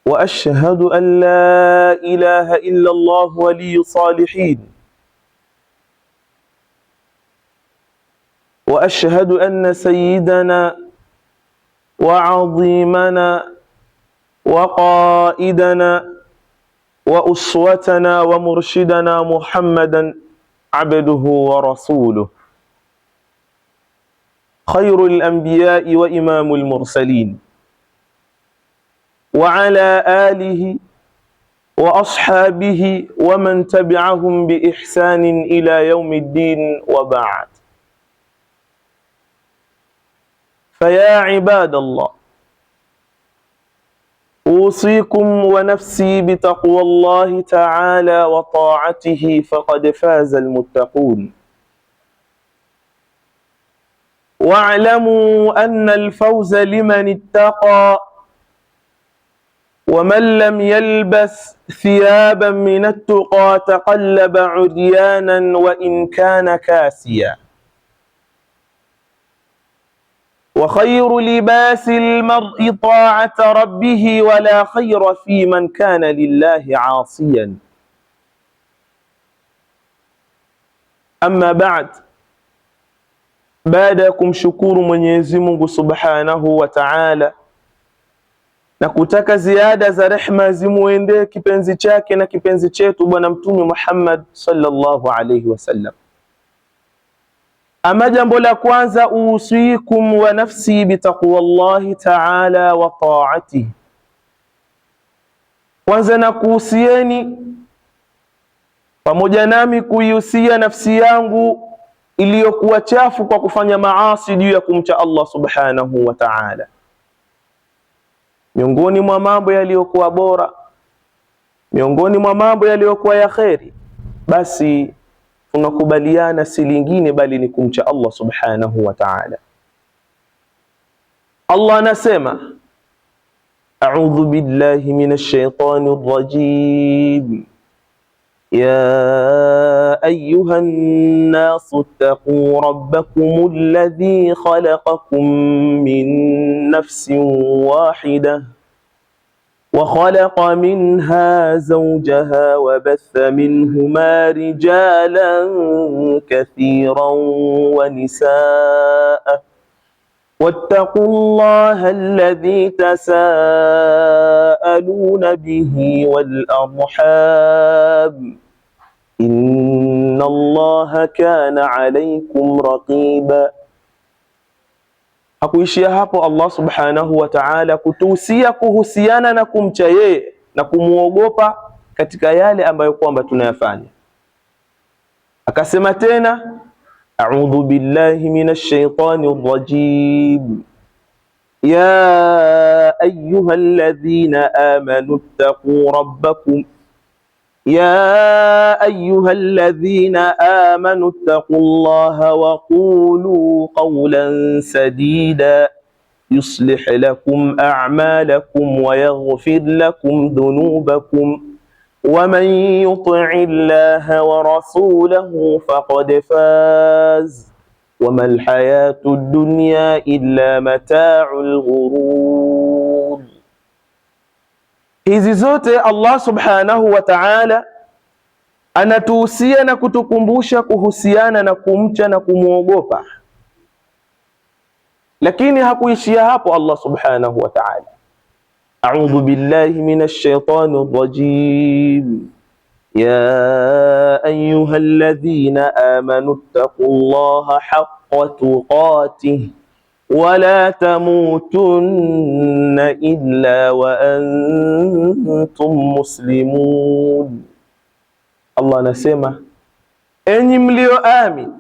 وأشهد أن لا إله إلا الله ولي الصالحين وأشهد أن سيدنا وعظيمنا وقائدنا وأسوتنا ومرشدنا محمدا عبده ورسوله خير الأنبياء وإمام المرسلين وعلى آله وأصحابه ومن تبعهم بإحسان إلى يوم الدين وبعد. فيا عباد الله، أوصيكم ونفسي بتقوى الله تعالى وطاعته فقد فاز المتقون. واعلموا أن الفوز لمن اتقى، ومن لم يلبس ثيابا من التقى تقلب عريانا وإن كان كاسيا. وخير لباس المرء طاعة ربه، ولا خير في من كان لله عاصيا. أما بعد، baada ya kumshukuru Mwenyezi Mungu Subhanahu wa Ta'ala na kutaka ziada za rehma zimuendee kipenzi chake na kipenzi chetu Bwana Mtume Muhammad sallallahu alayhi wasallam. Ama jambo la kwanza, usikum wa nafsi bitaqwallahi ta'ala wa ta'atihi. Kwanza na kuhusieni pamoja nami kuihusia nafsi yangu iliyokuwa chafu kwa kufanya maasi juu ya kumcha Allah subhanahu wa ta'ala. Miongoni mwa mambo yaliyokuwa bora, miongoni mwa mambo yaliyokuwa ya kheri, basi tunakubaliana si lingine bali ni kumcha Allah subhanahu wa ta'ala. Allah anasema, a'udhu billahi minash shaitanir rajim, يا أيها الناس اتقوا ربكم الذي خلقكم من نفس واحدة وخلق منها زوجها وبث منهما رجالا كثيرا ونساء واتقوا الله الذي تساءلون به والأرحام إن الله كان عليكم رقيبا. Hakuishia hapo Allah subhanahu wa ta'ala kutuhusia kuhusiana na kumcha yeye na kumuogopa katika yale ambayo kwamba tunayafanya. Akasema tena, a'udhu billahi minash shaitanir rajim, ya ayyuhalladhina amanu ittaqu rabbakum يا أيها الذين آمنوا اتقوا الله وقولوا قولا سديدا يصلح لكم أعمالكم ويغفر لكم ذنوبكم ومن يطع الله ورسوله فقد فاز وما الحياة الدنيا إلا متاع الغرور. Hizi zote Allah subhanahu wa ta'ala anatuhusia na kutukumbusha kuhusiana na kumcha na kumuogopa, lakini hakuishia hapo. Allah subhanahu wa ta'ala, a'udhu billahi minash shaitanir rajim, ya ayyuhalladhina amanu ittaqullaha haqqa tuqatih wala tamutunna illa wa antum muslimun. Allah anasema, enyi mlioamini,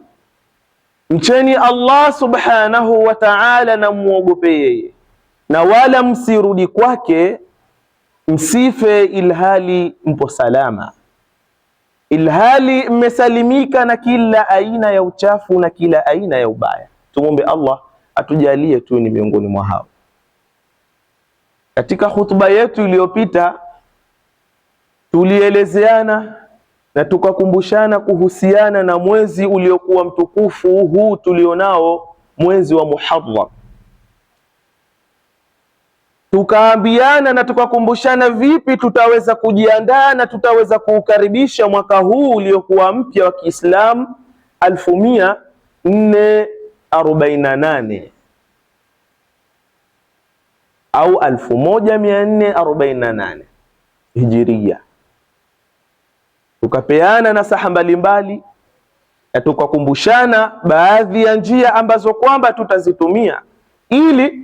mcheni Allah subhanahu wa ta'ala na muogope yeye, na wala msirudi kwake, msife ilhali mpo salama, ilhali mmesalimika na kila aina ya uchafu na kila aina ya ubaya. Tumwombe Allah atujalie tu ni miongoni mwa hao. Katika hutuba yetu iliyopita tulielezeana na tukakumbushana kuhusiana na mwezi uliokuwa mtukufu huu tulionao, mwezi wa Muharram. tukaambiana na tukakumbushana vipi tutaweza kujiandaa na tutaweza kuukaribisha mwaka huu uliokuwa mpya wa Kiislamu 1448 au 1448 Hijiria. Tukapeana nasaha mbalimbali na tukakumbushana baadhi ya njia ambazo kwamba tutazitumia ili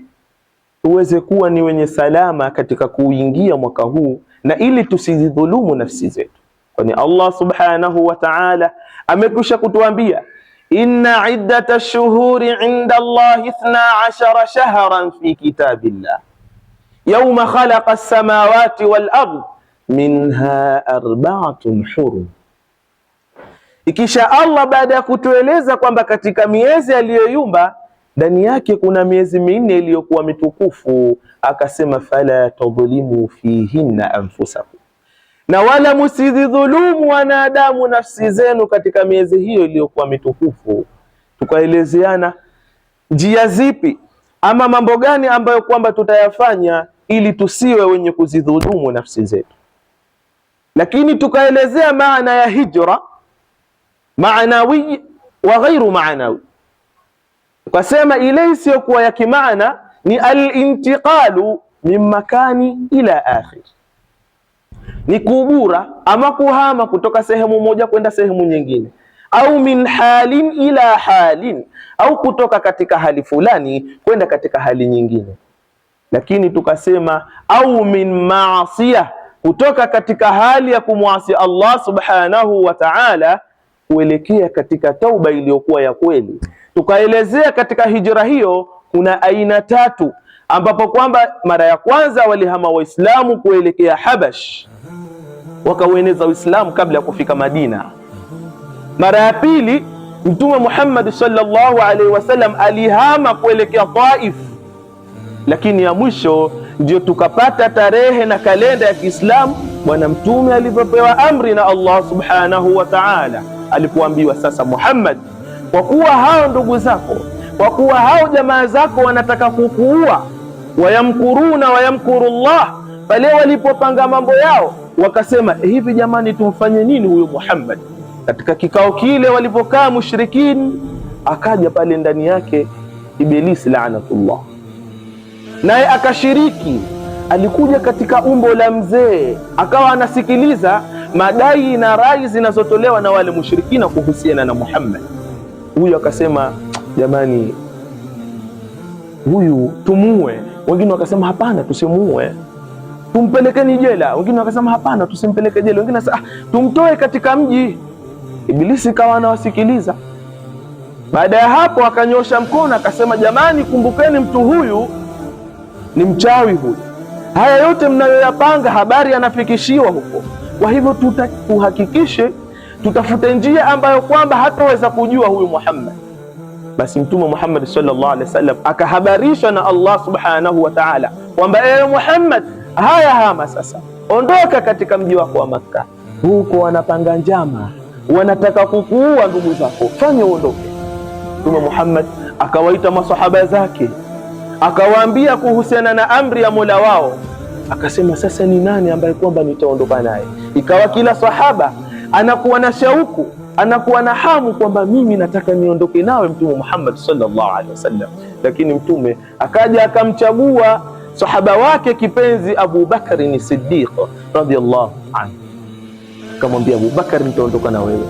tuweze kuwa ni wenye salama katika kuingia mwaka huu na ili tusizidhulumu nafsi zetu, kwani Allah subhanahu wa ta'ala amekwisha kutuambia, inna iddata ash-shuhuri 'inda Allahi 12 shahran fi kitabillah yawma khalaqa as-samawati wal ard minha arba'atun hurum. Ikisha Allah baada ya kutueleza kwamba katika miezi aliyoyumba ndani yake kuna miezi minne iliyokuwa mitukufu, akasema fala tadhlimu fihinna anfusakum, na wala msidhulumu wanadamu nafsi zenu katika miezi hiyo iliyokuwa mitukufu. Tukaelezeana njia zipi ama mambo gani ambayo kwamba tutayafanya ili tusiwe wenye kuzidhulumu nafsi zetu, lakini tukaelezea maana ya hijra, maanawi wa ghairu maanawi. Tukasema ile isiyokuwa ya kimaana ni al-intiqalu min makani ila akhir, ni kubura ama kuhama kutoka sehemu moja kwenda sehemu nyingine, au min halin ila halin, au kutoka katika hali fulani kwenda katika hali nyingine. Lakini tukasema au min maasiya, kutoka katika hali ya kumwasi Allah subhanahu wa ta'ala kuelekea katika tauba iliyokuwa ya kweli. Tukaelezea katika hijra hiyo kuna aina tatu, ambapo kwamba mara ya kwanza walihama Waislamu kuelekea Habash, wakaueneza Uislamu kabla ya kufika Madina. Mara ya pili Mtume Muhammad sallallahu alaihi wasallam alihama kuelekea Taif, lakini ya mwisho ndio tukapata tarehe na kalenda ya Kiislamu bwana Mtume alivyopewa amri na Allah subhanahu wa ta'ala, alipoambiwa sasa, Muhammad, kwa kuwa hao ndugu zako, kwa kuwa hao jamaa zako wanataka kukuua, wayamkuruna wayamkuru Allah, pale walipopanga mambo yao wakasema, hivi jamani tumfanye nini huyu Muhammad? Katika kikao kile walipokaa mushrikini, akaja pale ndani yake Ibilisi laanatullah, naye akashiriki. Alikuja katika umbo la mzee, akawa anasikiliza madai na rai zinazotolewa na wale mushrikina kuhusiana na Muhammad. Huyu akasema, jamani, huyu tumuue. Wengine wakasema hapana, tusimuue, tumpelekeni jela. Wengine wakasema hapana, tusimpeleke jela. Wengine sasa tumtoe katika mji. Ibilisi kawa anawasikiliza. Baada ya hapo akanyosha mkono akasema, jamani, kumbukeni mtu huyu ni mchawi huyu. Haya yote mnayoyapanga habari anafikishiwa huko. Kwa hivyo tuhakikishe tutafute njia ambayo kwamba hataweza kujua huyu Muhammad. Basi Mtume Muhammad sallallahu alaihi wasallam akahabarishwa na Allah subhanahu wa ta'ala kwamba ewe Muhammad, haya hama sasa, ondoka katika mji wako wa Makka, huko wanapanga njama, wanataka kukuua ndugu zako, fanya uondoke. Mtume Muhammad akawaita masahaba zake, akawaambia kuhusiana na amri ya Mola wao, akasema sasa ni nani ambaye kwamba nitaondoka naye? Ikawa kila sahaba anakuwa na shauku, anakuwa na hamu kwamba mimi nataka niondoke nawe Mtume Muhammad sallallahu alaihi wasallam. Lakini Mtume akaja akamchagua sahaba wake kipenzi Abu Bakar ni Siddiq radhiyallahu anhu, akamwambia Abu Bakar, nitaondoka na wewe.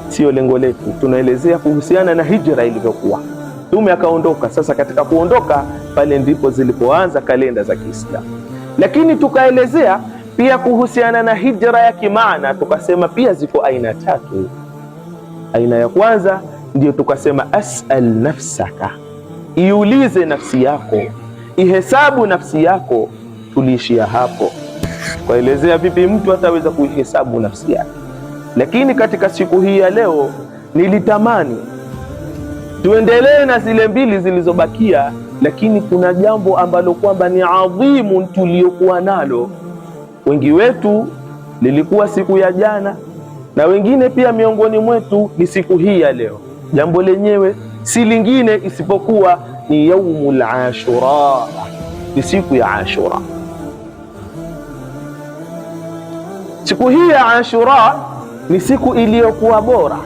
Sio lengo letu, tunaelezea kuhusiana na hijra ilivyokuwa. Mtume akaondoka. Sasa katika kuondoka pale ndipo zilipoanza kalenda za Kiislamu. Lakini tukaelezea pia kuhusiana na hijra ya kimaana, tukasema pia ziko aina tatu. Aina ya kwanza ndio tukasema as'al nafsaka, iulize nafsi yako, ihesabu nafsi yako. Tuliishia hapo, tukaelezea vipi mtu ataweza kuihesabu nafsi yake. Lakini katika siku hii ya leo nilitamani tuendelee na zile mbili zilizobakia, lakini kuna jambo ambalo kwamba ni adhimu tuliokuwa nalo. Wengi wetu lilikuwa siku ya jana, na wengine pia miongoni mwetu ni siku hii ya leo. Jambo lenyewe si lingine isipokuwa ni yaumul Ashura, ni siku ya Ashura. Siku hii ya Ashura ni siku iliyokuwa bora,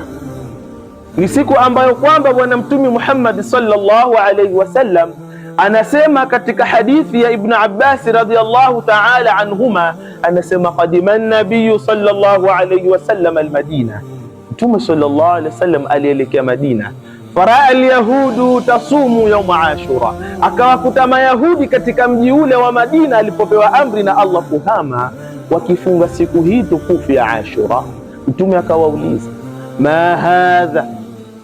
ni siku ambayo kwamba Bwana Mtume Muhammad sallallahu alayhi wasallam anasema katika hadithi ya Ibn Abbas radhiyallahu ta'ala anhuma, anasema qadima an-nabiy sallallahu alayhi wasallam al-Madina, Mtume sallallahu alayhi wasallam alielekea Madina. Faraa al-yahudu tasumu yawm Ashura, akawakuta Mayahudi katika mji ule wa Madina alipopewa amri na Allah kuhama, wakifunga siku hii tukufu ya Ashura. Mtume akawauliza, ma hadha,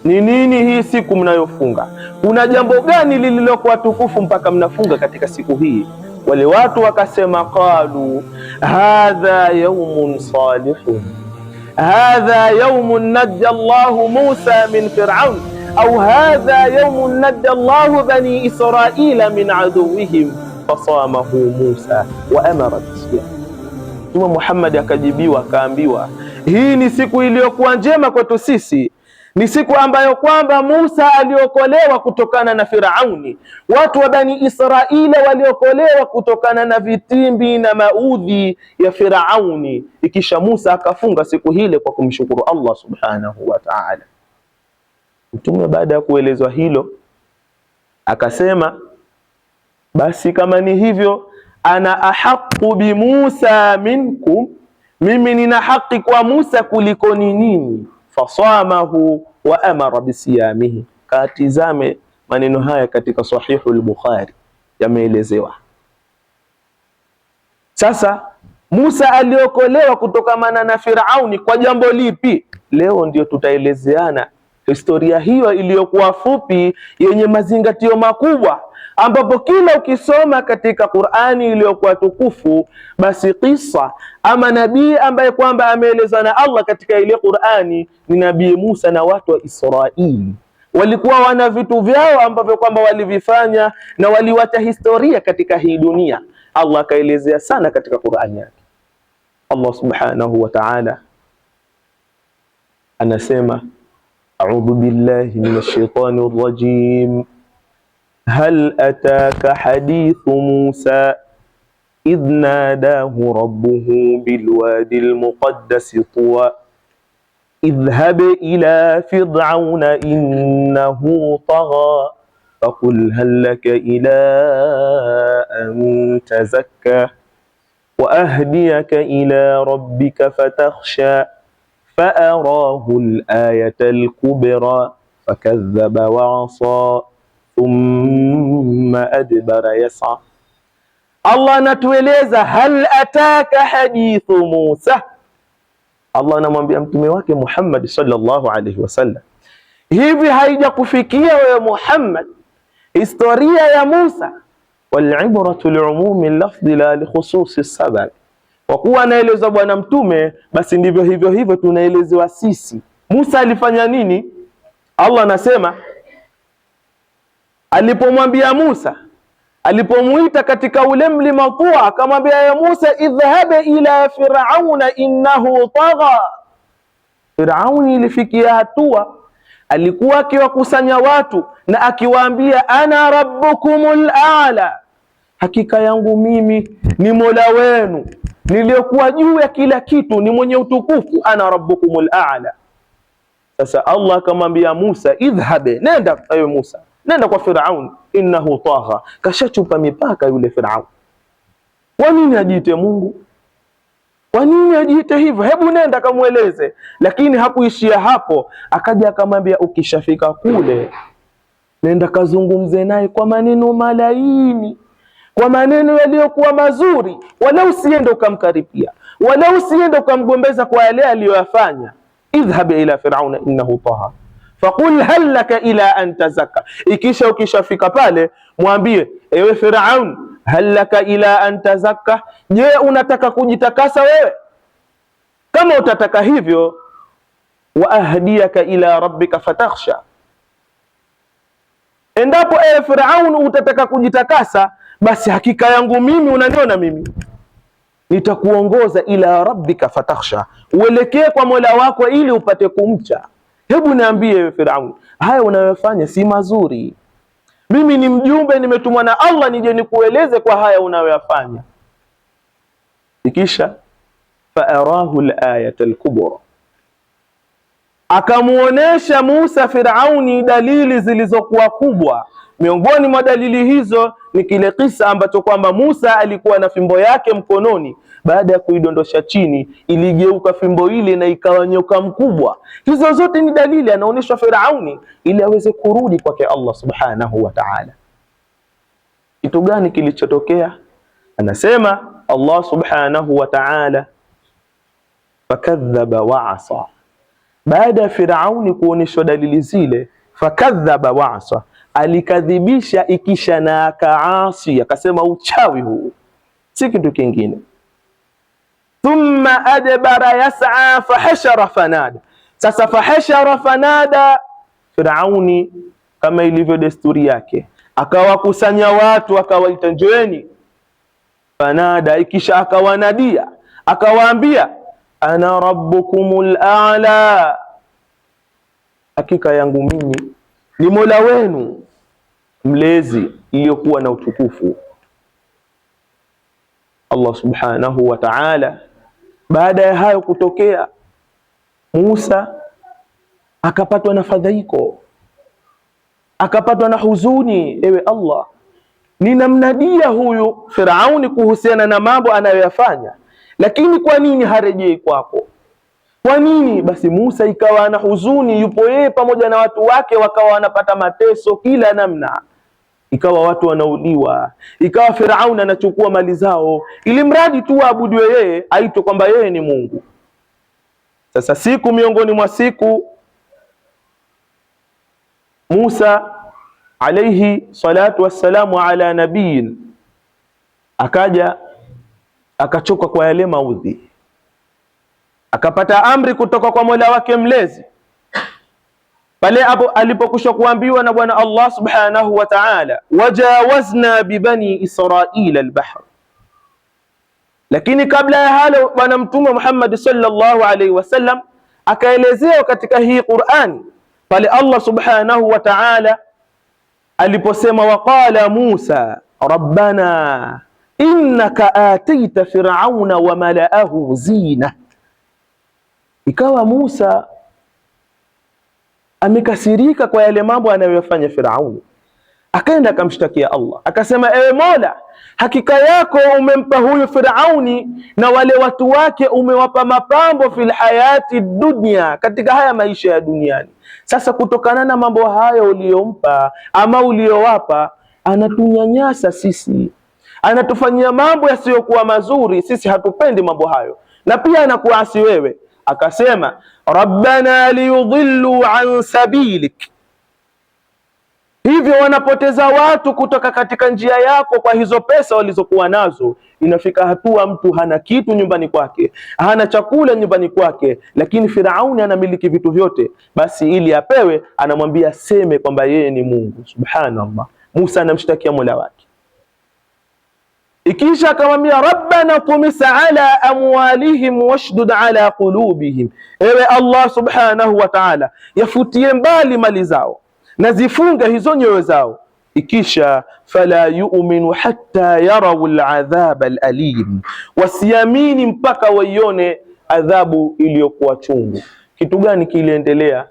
ni nini hii siku mnayofunga? Kuna jambo gani lililokuwa tukufu mpaka mnafunga katika siku hii? Wale watu wakasema, qalu hadha yawmun salihun, hadha yawmun najja Allahu Musa min Fir'aun, au hadha yawmun najja Allahu bani Israila min aduwihim fasamahu Musa wa amara bisiyam. Mtume Muhammad akajibiwa akaambiwa, hii ni siku iliyokuwa njema kwetu sisi, ni siku ambayo kwamba Musa aliokolewa kutokana na Firauni, watu wa Bani Israila waliokolewa kutokana na vitimbi na maudhi ya Firauni. Ikisha Musa akafunga siku hile kwa kumshukuru Allah subhanahu wa ta'ala. Mtume baada ya kuelezwa hilo akasema, basi kama ni hivyo, ana ahaqu bi Musa minkum, mimi nina haki kwa Musa kuliko ni nini. Fasamahu wa amara bisiyamihi. Katizame maneno haya katika Sahihu al-Bukhari, yameelezewa. Sasa Musa aliokolewa kutokamana na Firauni kwa jambo lipi? Leo ndio tutaelezeana historia hiyo iliyokuwa fupi yenye mazingatio makubwa, ambapo kila ukisoma katika Qur'ani iliyokuwa tukufu, basi kisa ama nabii ambaye kwamba ameelezwa na Allah katika ile Qur'ani ni Nabii Musa na watu wa Israeli. Walikuwa wana vitu vyao ambavyo kwamba walivifanya na waliwacha historia katika hii dunia. Allah akaelezea sana katika Qur'ani yake. Allah subhanahu wa ta'ala anasema, a'udhu billahi minash shaitani rajim, hal ataka hadithu Musa idh nadahu rabbuhu bilwadi almuqaddasi tuwa idhhab ila fir'auna innahu tagha faqul hal laka ila an tazakka wa ahdiyaka ila rabbika fatakhsha faarahu al-ayata al-kubra fakadhaba wa asa thumma adbara yas'a. Allah anatueleza hal ataka hadithu Musa. Allah anamwambia mtume wake Muhammad sallallahu alaihi wasallam, hivi haijakufikia wewe Muhammad historia ya Musa? Wal ibratu liumumi lafdhi la likhususi sabab. Kwa kuwa anaelezwa bwana mtume, basi ndivyo hivyo tunaelezewa sisi. Musa alifanya nini? Allah anasema alipomwambia Musa, alipomuita katika ule mlima Tua, akamwambia ya Musa, idhhab ila fir'auna innahu tagha. Firauni ilifikia hatua alikuwa akiwakusanya watu na akiwaambia, ana rabbukumul a'la, hakika yangu mimi ni Mola wenu niliyokuwa juu ya kila kitu, ni mwenye utukufu, ana rabbukumul a'la. Sasa Allah akamwambia Musa, idhhab, nenda ewe Musa, nenda kwa Firaun, innahu tagha, kashachupa mipaka yule Firaun. Kwa nini ajiite Mungu? Kwa nini ajiite hivyo? Hebu nenda kamueleze. Lakini hakuishia hapo, akaja akamwambia, ukishafika kule nenda kazungumze naye kwa maneno malaini, kwa maneno yaliyokuwa mazuri, wala usiende ukamkaripia, wala usiende ukamgombeza kwa yale aliyoyafanya. Idhhab ila Firauna innahu tagha faqul hal laka ila an tazakka. Ikisha ukishafika pale mwambie, ewe Firaun, hal laka ila an tazakka, je, unataka kujitakasa wewe? Kama utataka hivyo, wa ahdiyaka ila rabbika fatakhsha, endapo ewe Firaun utataka kujitakasa, basi hakika yangu mimi, unaniona mimi, nitakuongoza ila rabbika fatakhsha, uelekee kwa Mola wako ili upate kumcha. Hebu niambie ewe Firaun, haya unayofanya si mazuri. mimi ni mjumbe nimetumwa na Allah nije nikueleze kwa haya unayoyafanya. Ikisha faarahu al-ayata al-kubra, akamuonesha Musa Firauni dalili zilizokuwa kubwa. Miongoni mwa dalili hizo ni kile kisa ambacho kwamba Musa alikuwa na fimbo yake mkononi, baada ya kuidondosha chini iligeuka fimbo ile na ikawa nyoka mkubwa. Hizo zote ni dalili anaonyeshwa Firauni ili aweze kurudi kwake Allah subhanahu wa ta'ala. Kitu gani kilichotokea? Anasema Allah subhanahu wa ta'ala, fakadhaba wa asa. Baada ya Firauni kuonyeshwa dalili zile, fakadhaba wa asa, alikadhibisha ikisha na akaasi, akasema uchawi huu si kitu kingine. Thumma adbara yas'a fahashara fanada. Sasa fahashara fanada, Firauni kama ilivyo desturi yake akawakusanya watu akawaita njoeni. Fanada, ikisha akawanadia akawaambia, ana rabbukumul a'la, hakika yangu mimi ni Mola wenu mlezi iliyokuwa na utukufu. Allah subhanahu wa ta'ala, baada ya hayo kutokea, Musa akapatwa na fadhaiko, akapatwa na huzuni. Ewe Allah, ninamnadia huyu Firauni kuhusiana na mambo anayoyafanya, lakini kwa nini harejei kwako? Kwa nini? Basi Musa ikawa na huzuni, yupo yeye pamoja na watu wake, wakawa wanapata mateso kila namna, ikawa watu wanauliwa, ikawa Firauni anachukua mali zao, ili mradi tu waabudiwe yeye, aitwe kwamba yeye ni Mungu. Sasa siku miongoni mwa siku, Musa alayhi salatu wassalamu ala nabiyin akaja akachoka kwa yale maudhi, akapata amri kutoka kwa Mola wake mlezi pale alipokusha kuambiwa na Bwana Allah subhanahu wa ta'ala, wajawazna bibani Israila al-bahr. Lakini kabla ya halo, Bwana Mtume Muhammad sallallahu alaihi wasallam akaelezewa katika hii Qur'an pale Allah subhanahu wa ta'ala aliposema, waqala Musa rabbana innaka atita fir'auna wa mala'ahu zina. Ikawa Musa amekasirika kwa yale mambo anayofanya Firauni, akaenda akamshtakia Allah, akasema, ewe Mola, hakika yako umempa huyu Firauni na wale watu wake umewapa mapambo fil hayati dunya, katika haya maisha ya duniani. Sasa kutokana na mambo hayo uliyompa ama uliyowapa, anatunyanyasa sisi, anatufanyia mambo yasiyokuwa mazuri, sisi hatupendi mambo hayo, na pia anakuasi wewe. Akasema, rabbana liyudhillu an sabilik, hivyo wanapoteza watu kutoka katika njia yako kwa hizo pesa walizokuwa nazo. Inafika hatua mtu hana kitu nyumbani kwake, hana chakula nyumbani kwake, lakini Firauni anamiliki vitu vyote. Basi ili apewe, anamwambia seme kwamba yeye ni Mungu. Subhanallah, Musa anamshtakia Mola wake. Ikisha akamwambia, rabbana tumis ala amwalihim washdud ala qulubihim, ewe Allah subhanahu wa ta'ala, yafutie mbali mali zao na zifunge hizo nyoyo zao. Ikisha fala yu'minu hatta yarau al'adhab al'alim, wasiamini mpaka waione adhabu iliyokuwa chungu. Kitu gani kiliendelea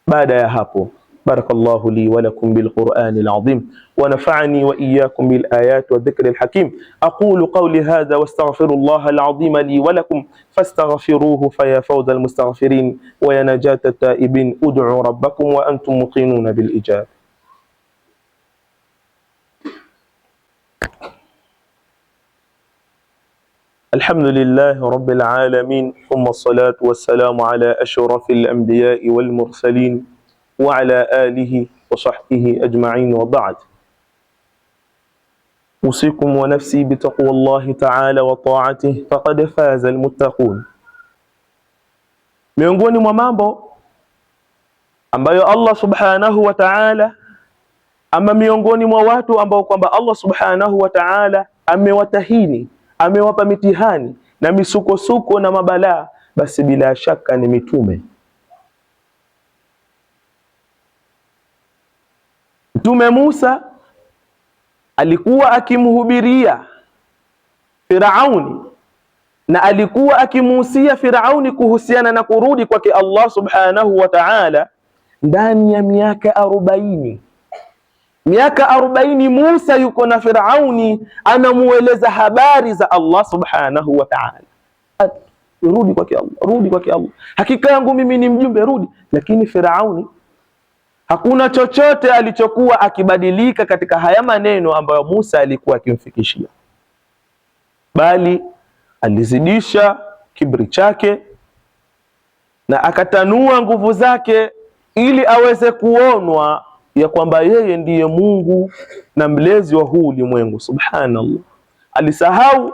baada ya hapo? Barakallahu li wa lakum bil Qur'anil azim wa nafa'ani wa iyyakum bil ayati wa dhikril hakim. Aqulu qawli hadha wastaghfirullaha al azim li wa lakum fastaghfiruhu faya fawzal mustaghfirin wa ya najata taibin. Ud'u rabbakum wa antum muqinuna bil ijab. Alhamdulillahi rabbil alamin, thumma salatu wassalamu ala ashrafil anbiya'i wal mursalin wa ala alihi wa sahbihi ajma'in, wa ba'd. Usikum wa nafsi bitaqwallahi ta'ala wa ta'atihi faqad faza almuttaqun. Miongoni mwa mambo ambayo Allah subhanahu wa ta'ala, ama miongoni mwa watu ambao kwamba Allah subhanahu wa ta'ala amewatahini, amewapa mitihani na misukosuko na mabalaa, basi bila shaka ni mitume. Mtume Musa alikuwa akimhubiria Firauni na alikuwa akimuhusia Firauni kuhusiana na kurudi kwake Allah subhanahu wa ta'ala ndani ya miaka 40. Miaka 40 Musa yuko na Firauni, anamueleza habari za Allah subhanahu wa ta'ala. Rudi kwake Allah, rudi kwake Allah, hakika yangu mimi ni mjumbe, rudi. Lakini Firauni hakuna chochote alichokuwa akibadilika katika haya maneno ambayo Musa alikuwa akimfikishia, bali alizidisha kibri chake na akatanua nguvu zake ili aweze kuonwa ya kwamba yeye ndiye Mungu na mlezi wa huu ulimwengu. Subhanallah, alisahau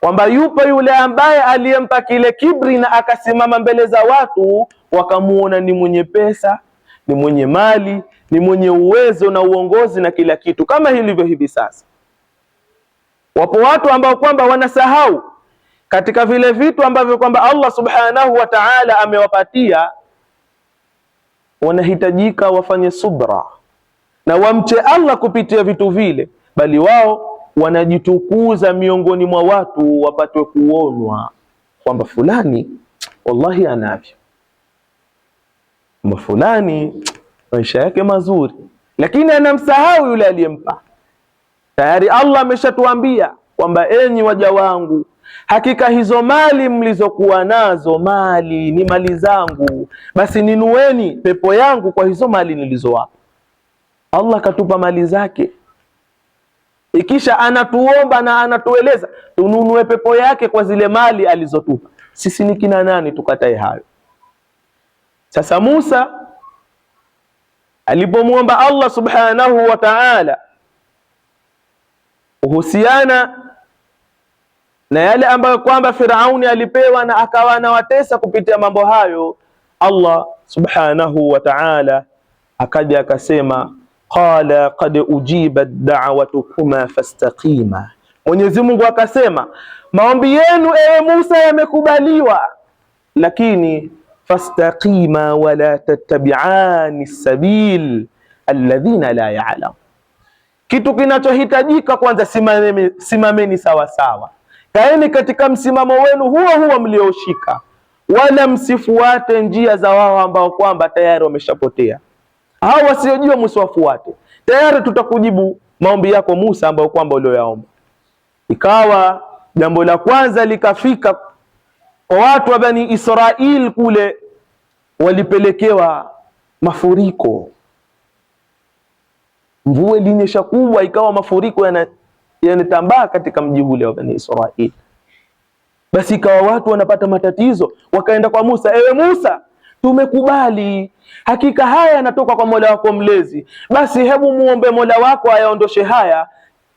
kwamba yupo yule ambaye aliyempa kile kibri na akasimama mbele za watu wakamuona ni mwenye pesa, ni mwenye mali, ni mwenye uwezo na uongozi na kila kitu, kama hilivyo hivi sasa. Wapo watu ambao kwamba wanasahau katika vile vitu ambavyo kwamba Allah subhanahu wa ta'ala amewapatia, wanahitajika wafanye subra na wamche Allah kupitia vitu vile, bali wao wanajitukuza miongoni mwa watu wapatwe kuonwa kwamba fulani wallahi anavyo, kwamba fulani maisha yake mazuri, lakini anamsahau yule aliyempa. Tayari Allah ameshatuambia kwamba enyi waja wangu, hakika hizo mali mlizokuwa nazo, mali ni mali zangu, basi ninueni pepo yangu kwa hizo mali nilizowapa. Allah katupa mali zake, ikisha anatuomba na anatueleza tununue pepo yake kwa zile mali alizotupa. Sisi ni kina nani tukatae hayo? Sasa Musa alipomwomba Allah subhanahu wa ta'ala kuhusiana na yale ambayo kwamba Firauni alipewa na akawa anawatesa kupitia mambo hayo, Allah subhanahu wa ta'ala akaja akasema, qala qad ujibat da'watukuma fastaqima. Mwenyezi Mungu akasema maombi yenu ewe Musa yamekubaliwa, lakini fastaqima wala tattabi'ani sabil alladhina la ya'lam. Kitu kinachohitajika kwanza, simameni sawa sawa, kaeni katika msimamo wenu huo mlioshika, wala msifuate njia za wao ambao kwamba tayari wameshapotea. Hao wasiojua msiwafuate. Tayari tutakujibu maombi yako Musa ambayo kwamba ulioyaomba. Ikawa jambo la kwanza likafika kwa watu wa Bani Israil, kule walipelekewa mafuriko. Mvua ilinyesha kubwa, ikawa mafuriko yanatambaa katika mji ule wa Bani Israil. Basi ikawa watu wanapata matatizo, wakaenda kwa Musa, ewe Musa, tumekubali, hakika haya yanatoka kwa Mola wako mlezi, basi hebu muombe Mola wako ayaondoshe haya,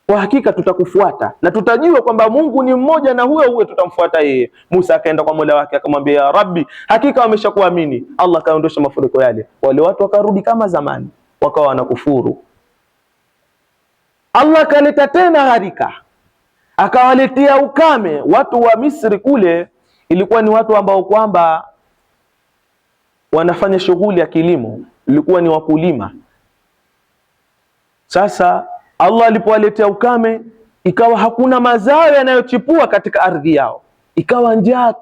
kwa hakika tutakufuata na tutajua kwamba Mungu ni mmoja na huyo tutamfuata yeye. Musa akaenda kwa Mola wake akamwambia, ya Rabbi, hakika wameshakuamini. Allah kaondosha mafuriko yale, wale watu wakarudi kama zamani, wakawa wanakufuru. Allah kaleta tena gharika, akawaletea ukame. Watu wa Misri kule ilikuwa ni watu ambao kwamba wanafanya shughuli ya kilimo, ilikuwa ni wakulima. Sasa Allah alipowaletea ukame, ikawa hakuna mazao yanayochipua katika ardhi yao, ikawa njaa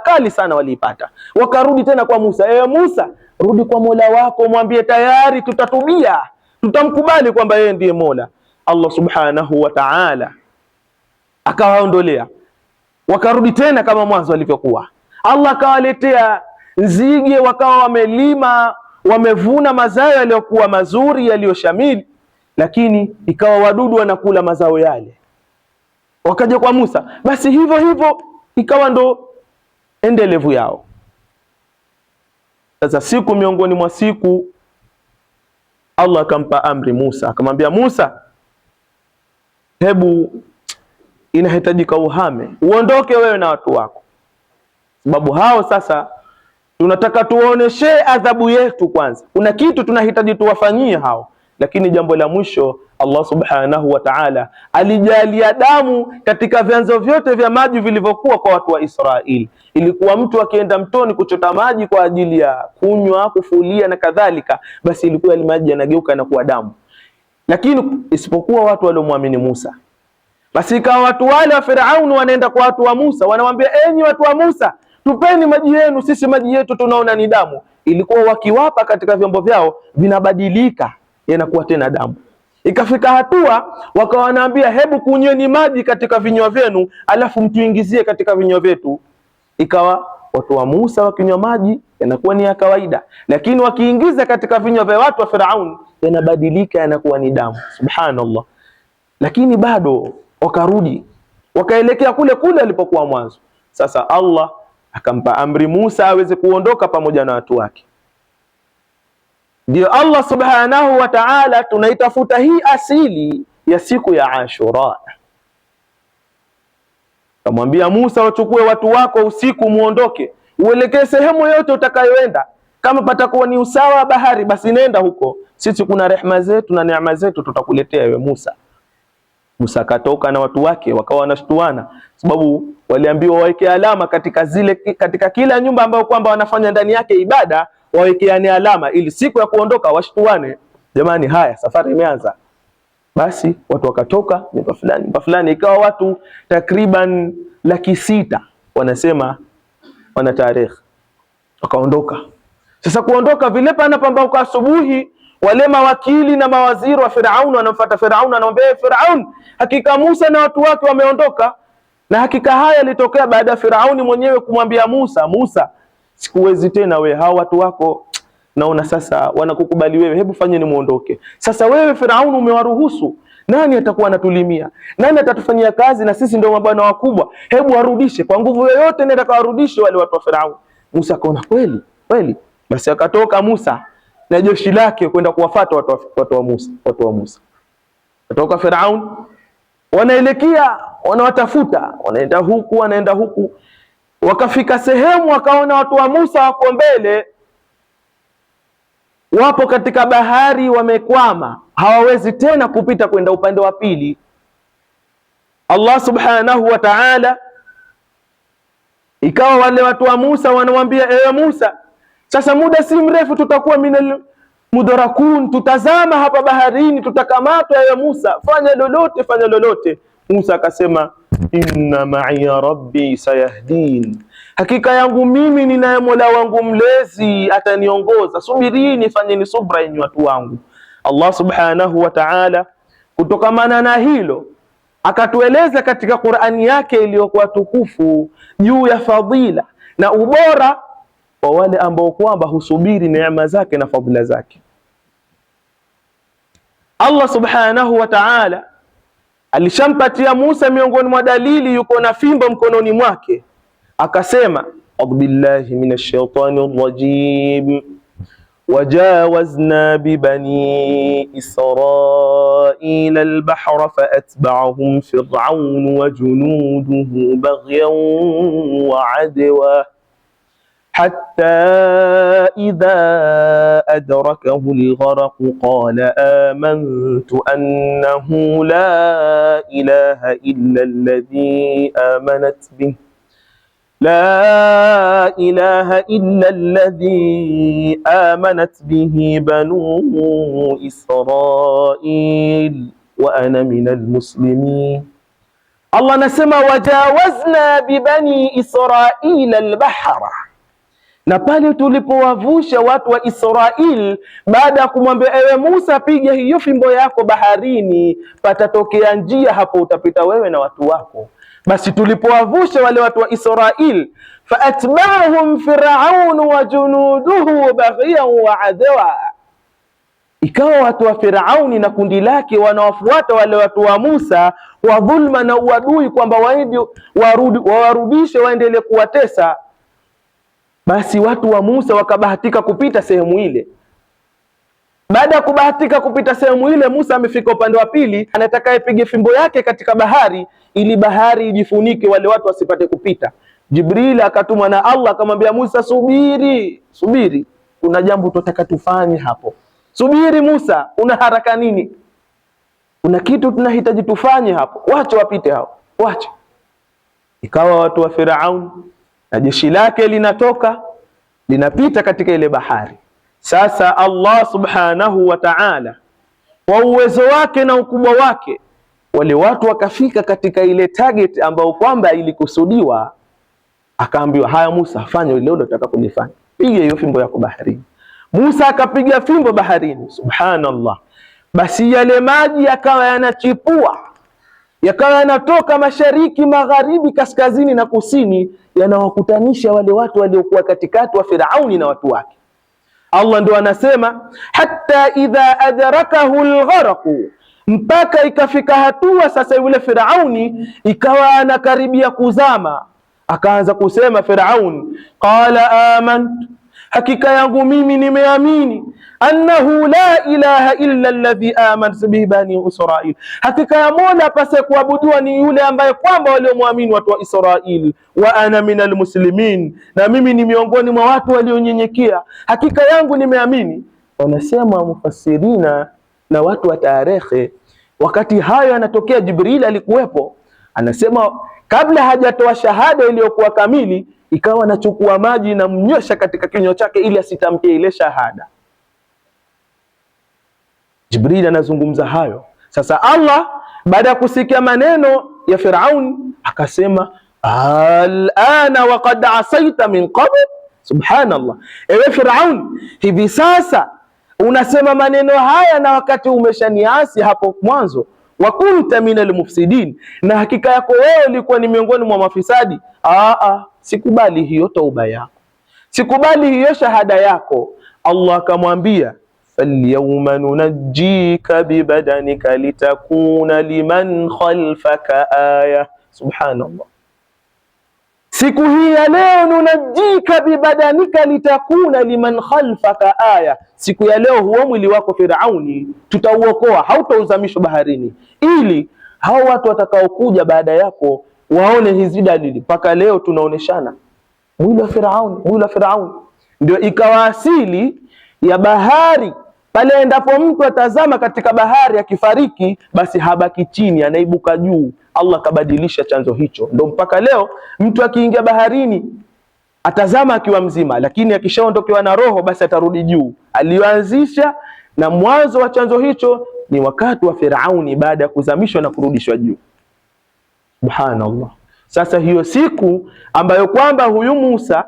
kali sana waliipata. Wakarudi tena kwa Musa, ewe Musa, rudi kwa Mola wako, mwambie tayari tutatubia, tutamkubali kwamba yeye ndiye Mola. Allah subhanahu wa ta'ala akawaondolea, wakarudi tena kama mwanzo walivyokuwa. Allah akawaletea nzige, wakawa wamelima, wamevuna mazao yaliyokuwa mazuri, yaliyoshamili, lakini ikawa wadudu wanakula mazao yale. Wakaja kwa Musa, basi hivyo hivyo ikawa ndo endelevu yao. Sasa siku miongoni mwa siku, Allah akampa amri Musa, akamwambia Musa, hebu inahitajika uhame, uondoke wewe na watu wako, sababu hao sasa tunataka tuoneshe adhabu yetu kwanza. Kuna kitu tunahitaji tuwafanyie hao, Lakini jambo la mwisho, Allah subhanahu wa ta'ala alijalia damu katika vyanzo vyote vya maji vilivyokuwa kwa watu wa Israeli. Ilikuwa mtu akienda mtoni kuchota maji kwa ajili ya kunywa, kufulia na kadhalika, basi ilikuwa ile maji yanageuka na kuwa damu. Lakini isipokuwa watu waliomwamini Musa. Basi ikawa watu wale wa Firauni wanaenda kwa watu wa Musa, wanamwambia, enyi watu wa Musa, tupeni maji yenu, sisi maji yetu tunaona ni damu. Ilikuwa wakiwapa katika vyombo vyao vinabadilika, yanakuwa tena damu. Ikafika hatua wakawa wanaambia, hebu kunyweni maji katika vinywa vyenu, alafu mtuingizie katika vinywa vyetu. Ikawa watu wa Musa wakinywa maji yanakuwa ni ya kawaida, lakini wakiingiza katika vinywa vya watu wa Firauni yanabadilika, yanakuwa ni damu. Subhanallah. Lakini bado wakarudi, wakaelekea kule kule alipokuwa mwanzo. Sasa Allah akampa amri Musa aweze kuondoka pamoja na watu wake. Ndio Allah subhanahu wa ta'ala tunaitafuta hii asili ya siku ya Ashura. Kamwambia Musa, wachukue watu wako usiku, muondoke, uelekee sehemu yote utakayoenda. Kama patakuwa ni usawa wa bahari, basi nenda huko, sisi kuna rehema zetu na neema zetu tutakuletea wewe Musa. Musa katoka na watu wake, wakawa wanashtuana, sababu waliambiwa waweke alama katika kila nyumba ambayo kwamba wanafanya ndani yake ibada, wawekeane alama ili siku ya kuondoka washtuane, jamani, haya safari imeanza. Basi watu wakatoka nyumba fulani, ikawa watu takriban 600,000 wanasema wana tarehe, wakaondoka. Sasa kuondoka vile panapambauka asubuhi, wale mawakili na mawaziri wa Firauni wanamfuata Firauni, anamwambia, Firauni, hakika Musa na watu wake wameondoka. Na hakika haya yalitokea baada ya Firauni mwenyewe kumwambia Musa, Musa, sikuwezi tena we, hao watu wako naona sasa wanakukubali wewe, hebu fanyeni muondoke. Sasa wewe Firauni umewaruhusu, nani atakuwa anatulimia? Nani atatufanyia kazi? Na sisi ndio mabwana wakubwa, hebu warudishe kwa nguvu yoyote, nenda kawarudishe wale watu wa Firauni. Musa akaona kweli. Basi akatoka Musa na jeshi lake kwenda kuwafuata watu wa Musa. Kutoka Firauni wanaelekea, wanawatafuta, wanaenda huku. Wakafika sehemu wakaona watu wa Musa wako mbele, wapo katika bahari, wamekwama, hawawezi tena kupita kwenda upande wa pili. Allah subhanahu wa ta'ala, ikawa wale watu wa Musa wanamwambia, ewe Musa, sasa muda si mrefu tutakuwa minal mudrakun, tutazama hapa baharini, tutakamatwa. Ewe Musa, fanya lolote. Musa akasema, inna ma'iya rabbi sayahdin, hakika yangu mimi ninaye Mola wangu mlezi ataniongoza. Subirini, fanyeni subra yenye watu wangu. Allah subhanahu wa ta'ala kutokamana na hilo akatueleza katika Qur'ani yake iliyokuwa tukufu juu ya fadhila na ubora wa wale ambao kwamba husubiri neema zake na fadhila zake. Allah subhanahu wa ta'ala alishampatia Musa miongoni mwa dalili, yuko na fimbo mkononi mwake, akasema, a'udhu billahi minash shaitani rrajim, wajawazna bibani israila albahra faatba'ahum fir'aun wa junuduhu baghyan wa adwa حتى إذا أدركه الغرق قال آمنت أنه لا إله إلا الذي آمنت به بنو إسرائيل وأنا من المسلمين. الله نسمى وجاوزنا ببني إسرائيل البحر، na pale tulipowavusha watu wa Israeli, baada ya kumwambia ewe Musa, piga hiyo fimbo yako baharini, patatokea njia hapo, utapita wewe na watu wako. Basi tulipowavusha wale watu wa Israeli, faatba'ahum fir'aun wa junuduhu baghyan wa adwa, ikawa watu wa Firauni na kundi lake wanawafuata wale watu wa Musa kwa dhulma na uadui, kwamba wawarudishe waendelee kuwatesa. Basi watu wa Musa wakabahatika kupita sehemu ile. Baada ya kubahatika kupita sehemu ile, Musa amefika upande wa pili, anataka ipige fimbo yake katika bahari ili bahari ijifunike, wale watu wasipate kupita. Jibril akatumwa na Allah akamwambia Musa, subiri, kuna jambo tunataka tufanye hapo, subiri Musa, una haraka nini? Kuna kitu tunahitaji tufanye hapo, wache wapite hao, wache. Ikawa watu wa Firaun na jeshi lake linatoka linapita katika ile bahari. Sasa Allah subhanahu wa ta'ala kwa uwezo wake na ukubwa wake, wale watu wakafika katika ile target ambayo kwamba ilikusudiwa. Akaambiwa, haya Musa, fanya ile unataka kulifanya, piga hiyo fimbo yako baharini. Musa akapiga fimbo baharini, subhanallah. Basi yale maji yakawa yanachipua, yakawa yanatoka mashariki, magharibi, kaskazini na kusini, yanawakutanisha wale watu waliokuwa katikati wa Firauni na watu wake. Allah ndo anasema hatta idha adrakahu algharaqu, mpaka ikafika hatua sasa yule Firauni ikawa anakaribia kuzama. Akaanza kusema Firauni, qala amantu, hakika yangu mimi nimeamini, annahu la ilaha illa alladhi amantu bihi bani Israil, hakika ya Mola pase kuabudiwa ni yule ambaye kwamba waliomwamini watu wa Israil, wa ana minal muslimin, na mimi ni miongoni mwa watu walionyenyekea, hakika yangu nimeamini. Wanasema mufassirina na watu wa tarehe, wakati hayo yanatokea Jibril alikuwepo. Anasema kabla hajatoa shahada iliyokuwa kamili, ikawa anachukua maji na mnyosha katika kinywa chake ili asitamke ile shahada. Jibril anazungumza hayo. Sasa Allah baada ya kusikia maneno ya Firaun akasema, alana wa qad asaita min qabl. Subhanallah, ewe Firaun, hivi sasa unasema maneno haya na wakati umeshaniasi hapo mwanzo. Wa kunta minal mufsidin, na hakika yako wewe ulikuwa ni miongoni mwa mafisadi. Sikubali hiyo tauba yako, sikubali hiyo shahada yako. Allah akamwambia, falyawma nunajjika bibadanika litakuna liman khalfaka aya. Subhanallah, siku hii ya leo, nunajjika bibadanika litakuna liman khalfaka aya, siku ya leo huo mwili wako Firauni tutauokoa, hautauzamishwa baharini, ili hao watu watakaokuja baada yako waone hizi dalili. Mpaka leo tunaoneshana mwili wa Firauni, mwili wa Firauni. Ndio ikawa asili ya bahari pale, endapo mtu atazama katika bahari akifariki, basi habaki chini, anaibuka juu. Allah kabadilisha chanzo hicho, ndio mpaka leo mtu akiingia baharini atazama akiwa mzima, lakini akishaondokewa na roho basi atarudi juu. Aliyoanzisha na mwanzo wa chanzo hicho ni wakati wa Firauni baada ya kuzamishwa na kurudishwa juu. Subhanallah. Sasa hiyo siku ambayo kwamba huyu Musa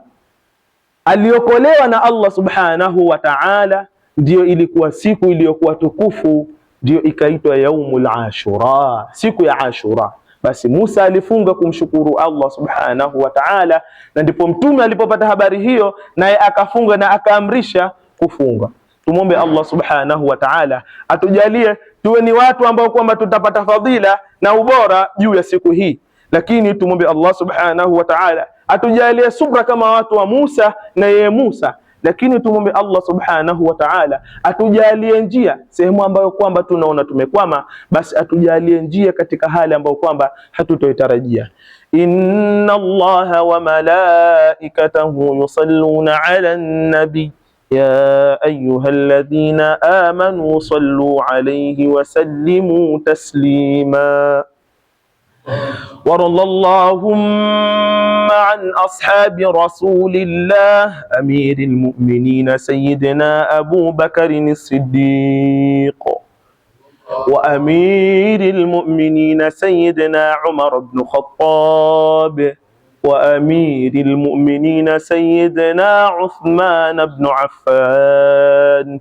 aliokolewa na Allah subhanahu wa ta'ala, ndiyo ilikuwa siku iliyokuwa tukufu, ndiyo ikaitwa yaumul Ashura, siku ya Ashura. Basi Musa alifunga kumshukuru Allah subhanahu wa ta'ala, na ndipo mtume alipopata habari hiyo naye akafunga na akaamrisha kufunga. Tumwombe Allah subhanahu wa ta'ala atujalie tuwe ni watu ambao kwamba tutapata fadhila na ubora juu ya siku hii, lakini tumwombe Allah subhanahu wa ta'ala atujalie subra kama watu wa Musa na yeye Musa, lakini tumwombe Allah subhanahu wa ta'ala atujalie njia sehemu ambayo kwamba tunaona tumekwama, basi atujalie njia katika hali ambayo kwamba hatutoitarajia. Inna Allaha wa malaikatahu yusalluna ala nabi ya ayyuhalladhina amanu sallu alayhi wa sallimu taslima. وارض اللهم عن أصحاب رسول الله أمير المؤمنين سيدنا أبو بكر الصديق، وأمير المؤمنين سيدنا عمر بن الخطاب، وأمير المؤمنين سيدنا عثمان بن عفان،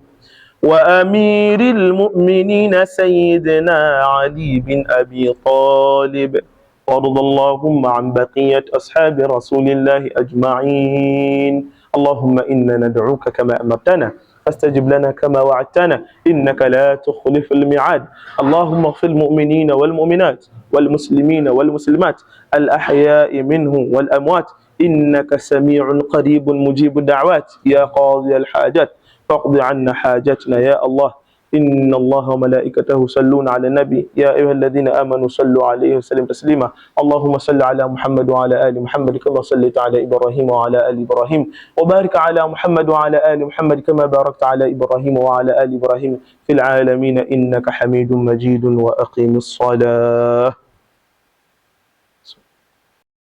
وأمير المؤمنين سيدنا علي بن أبي طالب. وارض اللهم عن بقية أصحاب رسول الله أجمعين. اللهم إنا ندعوك كما أمرتنا فاستجب لنا كما وعدتنا إنك لا تخلف الميعاد. اللهم اغفر المؤمنين والمؤمنات والمسلمين والمسلمات الأحياء منهم والأموات إنك سميع قريب مجيب الدعوات يا قاضي الحاجات، فاقض عنا حاجتنا يا الله inna Allaha wa malaikatahu yusalluna ala nabi ya ayyuhalladhina amanu sallu alayhi wa sallimu taslima. Allahumma salli ala Muhammad wa ala ali Muhammad kama sallaita ala Ibrahim wa ala ali Ibrahim wa barik ala Muhammad wa ala ali Muhammad kama barakta ala Ibrahim wa ala ali Ibrahim fil alamin innaka Hamidum Majidun. Wa aqimis salah.